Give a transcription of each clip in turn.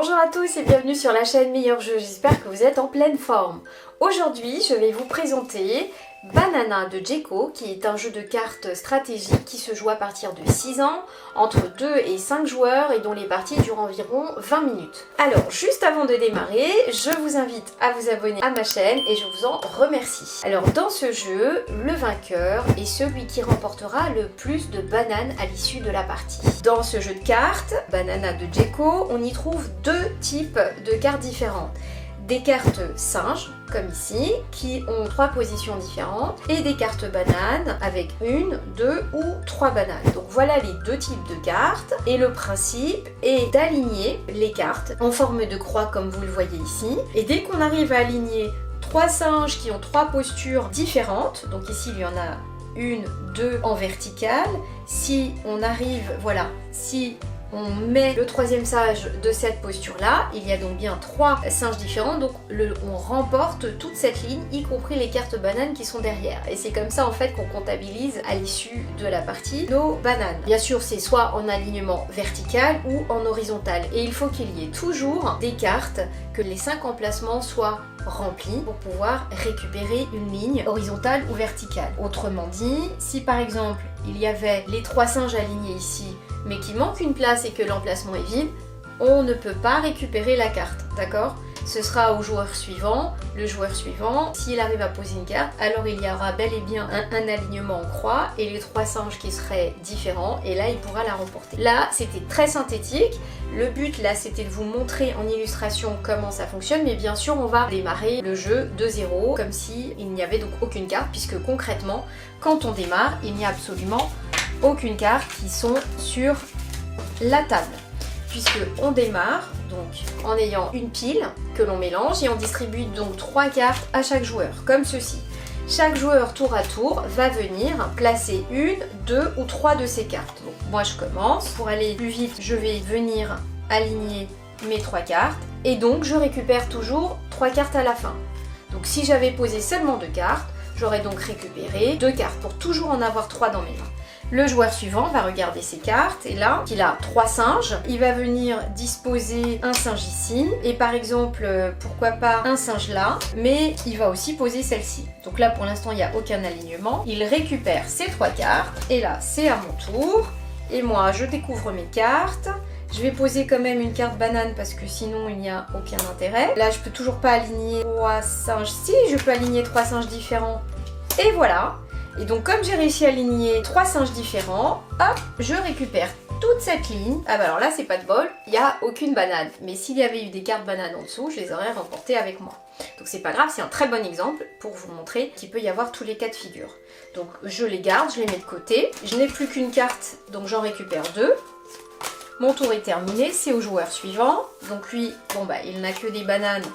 Bonjour à tous et bienvenue sur la chaîne Meilleur Jeu, j'espère que vous êtes en pleine forme. Aujourd'hui, je vais vous présenter Banana de Djeko, qui est un jeu de cartes stratégique qui se joue à partir de 6 ans, entre 2 et 5 joueurs et dont les parties durent environ 20 minutes. Alors, juste avant de démarrer, je vous invite à vous abonner à ma chaîne et je vous en remercie. Alors, dans ce jeu, le vainqueur est celui qui remportera le plus de bananes à l'issue de la partie. Dans ce jeu de cartes, Banana de Djeko, on y trouve deux types de cartes différentes. Des cartes singes, comme ici, qui ont 3 positions différentes, et des cartes bananes avec 1, 2 ou 3 bananes. Donc voilà les deux types de cartes, et le principe est d'aligner les cartes en forme de croix comme vous le voyez ici, et dès qu'on arrive à aligner 3 singes qui ont 3 postures différentes, donc ici il y en a 1, 2 en verticale, si on arrive, voilà, si on met le troisième singe de cette posture-là, il y a donc bien 3 singes différents, donc on remporte toute cette ligne, y compris les cartes bananes qui sont derrière. Et c'est comme ça en fait qu'on comptabilise à l'issue de la partie nos bananes. Bien sûr, c'est soit en alignement vertical ou en horizontal. Et il faut qu'il y ait toujours des cartes, que les 5 emplacements soient remplis pour pouvoir récupérer une ligne horizontale ou verticale. Autrement dit, si par exemple il y avait les 3 singes alignés ici, mais qu'il manque une place et que l'emplacement est vide, on ne peut pas récupérer la carte, d'accord? Ce sera au joueur suivant. Le joueur suivant, s'il arrive à poser une carte, alors il y aura bel et bien un alignement en croix et les 3 singes qui seraient différents, et là il pourra la remporter. Là c'était très synthétique, le but là c'était de vous montrer en illustration comment ça fonctionne, mais bien sûr on va démarrer le jeu de 0 comme si il n'y avait donc aucune carte, puisque concrètement quand on démarre il n'y a absolument aucune carte qui sont sur la table, puisque on démarre donc en ayant une pile que l'on mélange et on distribue donc 3 cartes à chaque joueur, comme ceci. Chaque joueur tour à tour va venir placer 1, 2 ou 3 de ces cartes. Donc moi je commence, pour aller plus vite je vais venir aligner mes 3 cartes et donc je récupère toujours 3 cartes à la fin. Donc si j'avais posé seulement 2 cartes, j'aurais donc récupéré 2 cartes pour toujours en avoir 3 dans mes mains. Le joueur suivant va regarder ses cartes et là, il a 3 singes, il va venir disposer un singe ici et par exemple, pourquoi pas un singe là, mais il va aussi poser celle-ci. Donc là pour l'instant il n'y a aucun alignement, il récupère ses 3 cartes et là c'est à mon tour et moi je découvre mes cartes. Je vais poser quand même une carte banane parce que sinon il n'y a aucun intérêt. Là je peux toujours pas aligner 3 singes, si je peux aligner 3 singes différents et voilà. Et donc comme j'ai réussi à aligner 3 singes différents, hop, je récupère toute cette ligne. Ah bah alors là c'est pas de bol, il n'y a aucune banane. Mais s'il y avait eu des cartes bananes en dessous, je les aurais remportées avec moi. Donc c'est pas grave, c'est un très bon exemple pour vous montrer qu'il peut y avoir tous les cas de figure. Donc je les garde, je les mets de côté. Je n'ai plus qu'une carte, donc j'en récupère 2. Mon tour est terminé, c'est au joueur suivant. Donc lui, bon bah il n'a que des bananes,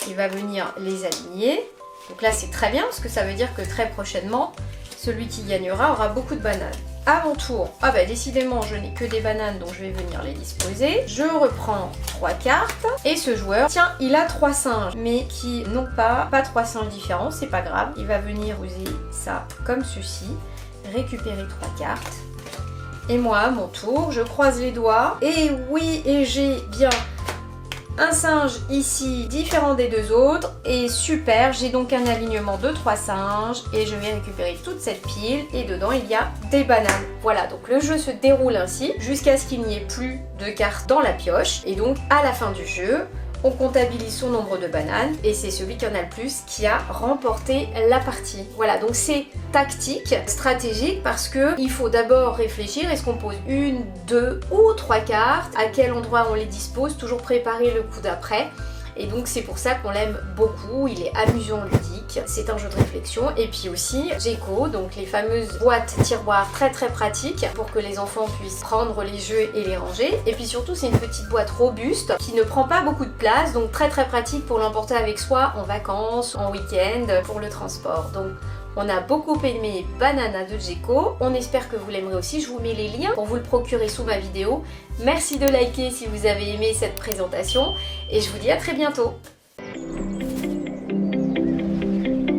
il va venir les aligner. Donc là c'est très bien parce que ça veut dire que très prochainement, celui qui gagnera aura beaucoup de bananes. À mon tour, ah bah décidément je n'ai que des bananes donc je vais venir les disposer. Je reprends 3 cartes et ce joueur, tiens il a 3 singes mais qui n'ont pas 3 singes différents, c'est pas grave. Il va venir user ça comme ceci, récupérer 3 cartes. Et moi à mon tour, je croise les doigts et oui, et j'ai bien un singe ici différent des 2 autres et super, j'ai donc un alignement de 3 singes et je vais récupérer toute cette pile et dedans il y a des bananes. Voilà, donc le jeu se déroule ainsi jusqu'à ce qu'il n'y ait plus de cartes dans la pioche et donc à la fin du jeu on comptabilise son nombre de bananes et c'est celui qui en a le plus qui a remporté la partie. Voilà, donc c'est tactique, stratégique parce que il faut d'abord réfléchir, est-ce qu'on pose 1, 2 ou 3 cartes, à quel endroit on les dispose, toujours préparer le coup d'après. Et donc c'est pour ça qu'on l'aime beaucoup, il est amusant, ludique, c'est un jeu de réflexion. Et puis aussi Djeko, donc les fameuses boîtes tiroirs très pratiques pour que les enfants puissent prendre les jeux et les ranger. Et puis surtout c'est une petite boîte robuste qui ne prend pas beaucoup de place, donc très pratique pour l'emporter avec soi en vacances, en week-end, pour le transport. Donc on a beaucoup aimé Banana de Djeko, on espère que vous l'aimerez aussi, je vous mets les liens pour vous le procurer sous ma vidéo. Merci de liker si vous avez aimé cette présentation et je vous dis à très bientôt.